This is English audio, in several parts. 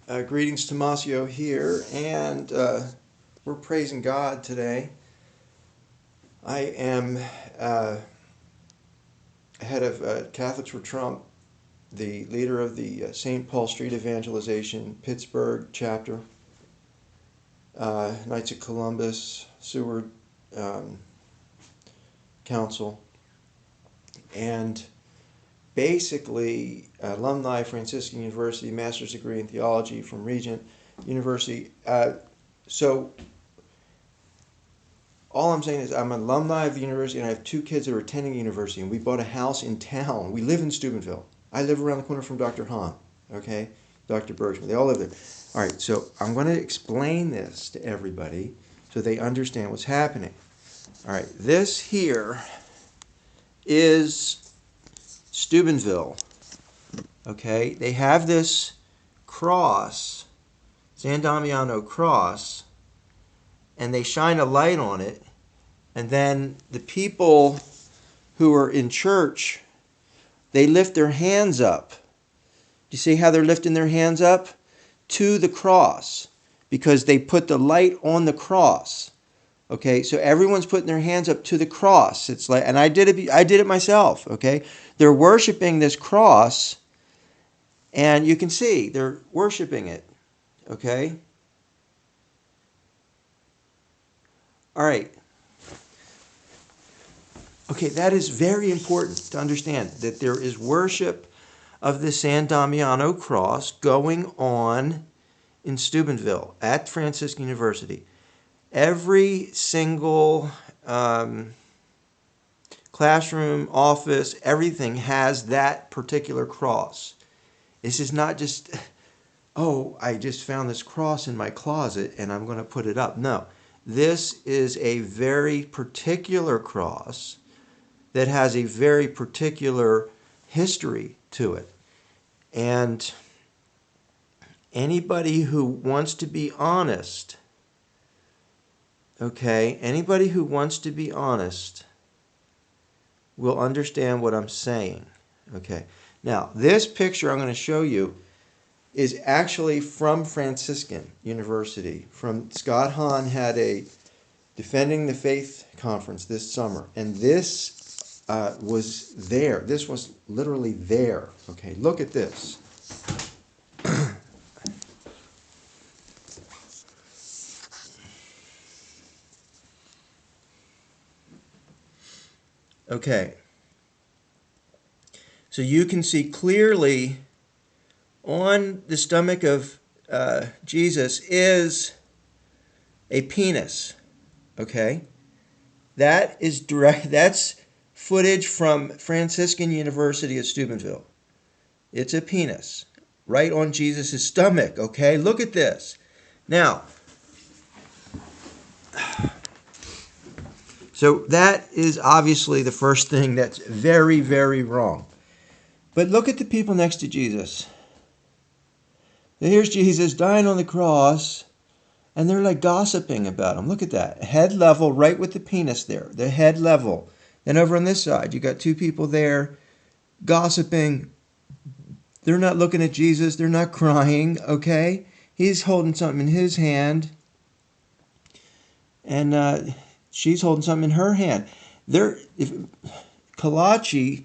Greetings, Tomasio here, and we're praising God today. I am head of Catholics for Trump, the leader of the St. Paul Street Evangelization Pittsburgh chapter, Knights of Columbus, Seward Council, and basically alumni Franciscan University, master's degree in theology from Regent University. So all I'm saying is I'm an alumni of the university, and I have two kids that are attending university, and we bought a house in town. We live in Steubenville. I live around the corner from Dr. Hahn, okay? Dr. Bergman. They all live there. All right, so I'm going to explain this to everybody so they understand what's happening. All right, this here is Steubenville, okay? They have this cross, San Damian Cross, and they shine a light on it, and then the people who are in church, they lift their hands up. Do you see how they're lifting their hands up? To the cross, because they put the light on the cross. Okay, so everyone's putting their hands up to the cross. It's like, and I did it myself, okay? They're worshiping this cross, and you can see they're worshiping it, okay? All right. Okay, that is very important to understand, that there is worship of the San Damiano Cross going on in Steubenville at Franciscan University. Every single classroom, office, everything has that particular cross. This is not just, oh, I just found this cross in my closet and I'm going to put it up. No, this is a very particular cross that has a very particular history to it. And anybody who wants to be honest, okay, anybody who wants to be honest will understand what I'm saying. Okay. Now, this picture I'm going to show you is actually from Franciscan University. From Scott Hahn had a Defending the Faith conference this summer, and this was there. This was literally there. Okay, look at this. Okay. So you can see clearly on the stomach of Jesus is a penis. Okay? That is direct. That's footage from Franciscan University at Steubenville. It's a penis right on Jesus' stomach. Okay? Look at this. Now, so that is obviously the first thing that's very, very wrong. But look at the people next to Jesus. Now here's Jesus dying on the cross, and they're like gossiping about him. Look at that. Head level, right with the penis there. The head level. Then over on this side, you got two people there gossiping. They're not looking at Jesus. They're not crying, okay? He's holding something in his hand, and she's holding something in her hand. Kalachi,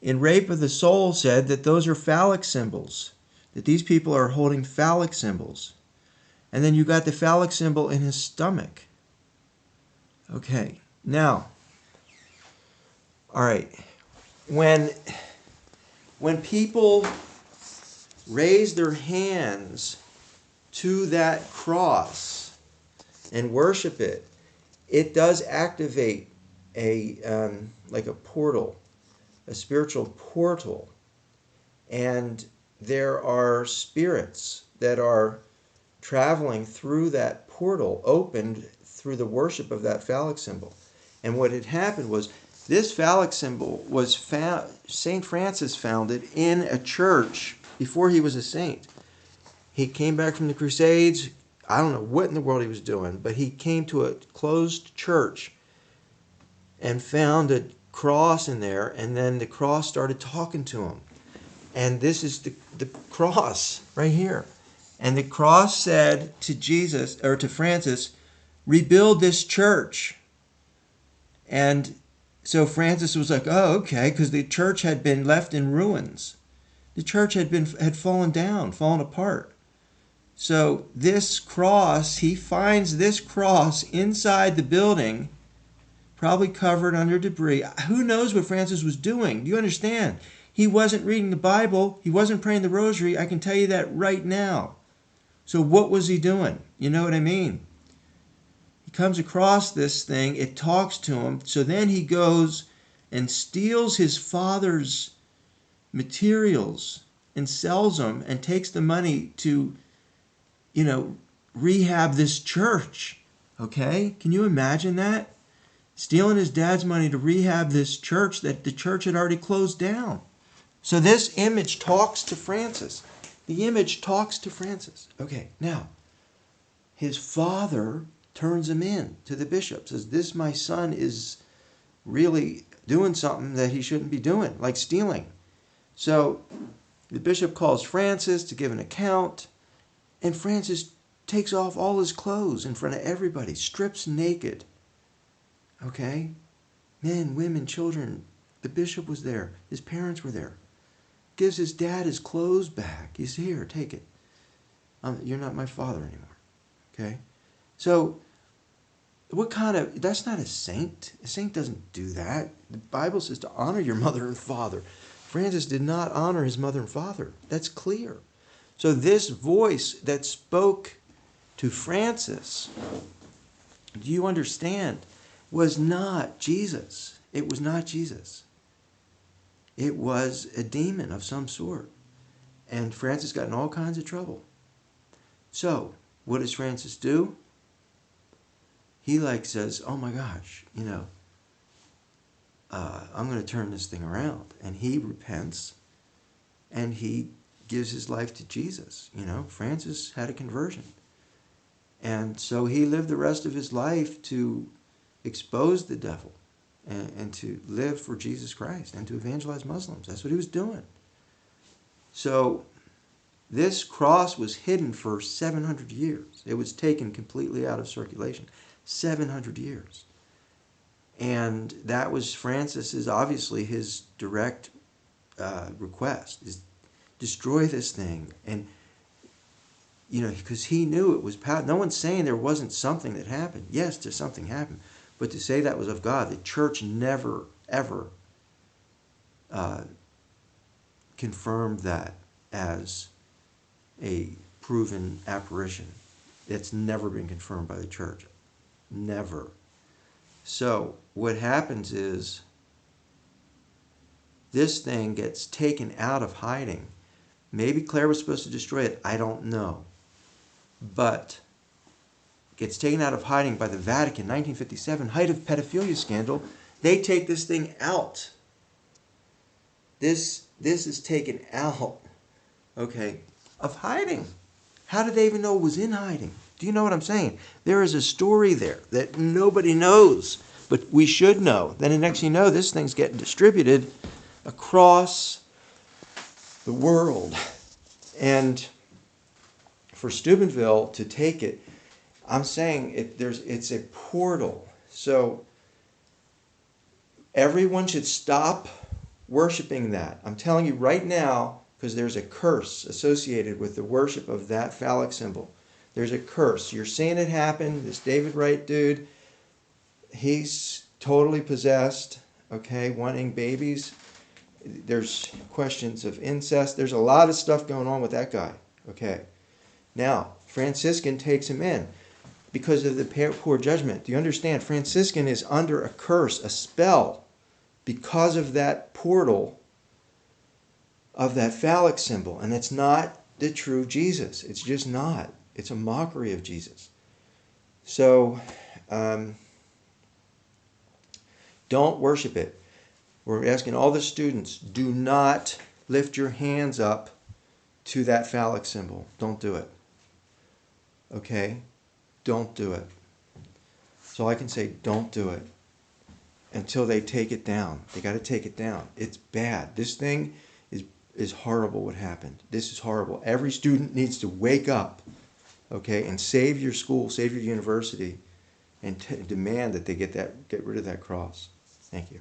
in Rape of the Soul, said that those are phallic symbols, that these people are holding phallic symbols. And then you got the phallic symbol in his stomach. Okay, now, all right, when people raise their hands to that cross and worship it, it does activate like a portal, a spiritual portal. And there are spirits that are traveling through that portal, opened through the worship of that phallic symbol. And what had happened was, this phallic symbol was St. Francis found it in a church before he was a saint. He came back from the Crusades. I don't know what in the world he was doing, but he came to a closed church and found a cross in there, and then the cross started talking to him. And this is the cross right here. And the cross said to Jesus, or to Francis, rebuild this church. And so Francis was like, oh, okay, because the church had been left in ruins. The church had fallen down, fallen apart. So this cross, he finds this cross inside the building, probably covered under debris. Who knows what Francis was doing? Do you understand? He wasn't reading the Bible. He wasn't praying the rosary. I can tell you that right now. So what was he doing? You know what I mean? He comes across this thing. It talks to him. So then he goes and steals his father's materials and sells them and takes the money to, rehab this church. Okay? Can you imagine that? Stealing his dad's money to rehab this church that the church had already closed down. So this image talks to Francis. The image talks to Francis. Okay, now, his father turns him in to the bishop, says, this my son is really doing something that he shouldn't be doing, like stealing. So the bishop calls Francis to give an account, and Francis takes off all his clothes in front of everybody, strips naked. Okay? Men, women, children. The bishop was there. His parents were there. Gives his dad his clothes back. He's here, take it. You're not my father anymore. Okay? So, that's not a saint. A saint doesn't do that. The Bible says to honor your mother and father. Francis did not honor his mother and father. That's clear. So this voice that spoke to Francis, do you understand, was not Jesus. It was not Jesus. It was a demon of some sort. And Francis got in all kinds of trouble. So, what does Francis do? He says, oh my gosh, I'm going to turn this thing around. And he repents and he gives his life to Jesus. Francis had a conversion. And so he lived the rest of his life to expose the devil and to live for Jesus Christ and to evangelize Muslims. That's what he was doing. So this cross was hidden for 700 years. It was taken completely out of circulation. 700 years. And that was Francis's, obviously, his direct request, is destroy this thing. And, because he knew it was power. No one's saying there wasn't something that happened. Yes, there's something happened. But to say that was of God, the church never, ever confirmed that as a proven apparition. It's never been confirmed by the church. Never. So what happens is this thing gets taken out of hiding. Maybe Claire was supposed to destroy it. I don't know. But gets taken out of hiding by the Vatican, 1957, height of pedophilia scandal. They take this thing out. This is taken out, okay, of hiding. How did they even know it was in hiding? Do you know what I'm saying? There is a story there that nobody knows, but we should know. Then the next thing you know, this thing's getting distributed across the world. And for Steubenville to take it, I'm saying it's a portal. So everyone should stop worshiping that. I'm telling you right now, because there's a curse associated with the worship of that phallic symbol. There's a curse. You're seeing it happen. This David Wright dude, he's totally possessed, okay, wanting babies. There's questions of incest. There's a lot of stuff going on with that guy, okay. Now, Franciscan takes him in because of the poor judgment. Do you understand? Franciscan is under a curse, a spell, because of that portal of that phallic symbol. And it's not the true Jesus. It's just not. It's a mockery of Jesus. So, don't worship it. We're asking all the students, do not lift your hands up to that phallic symbol. Don't do it. Okay? Don't do it. So I can say, don't do it until they take it down. They got to take it down. It's bad. This thing is is horrible what happened. This is horrible. Every student needs to wake up, okay, and save your school, save your university, and demand that they get rid of that cross. Thank you.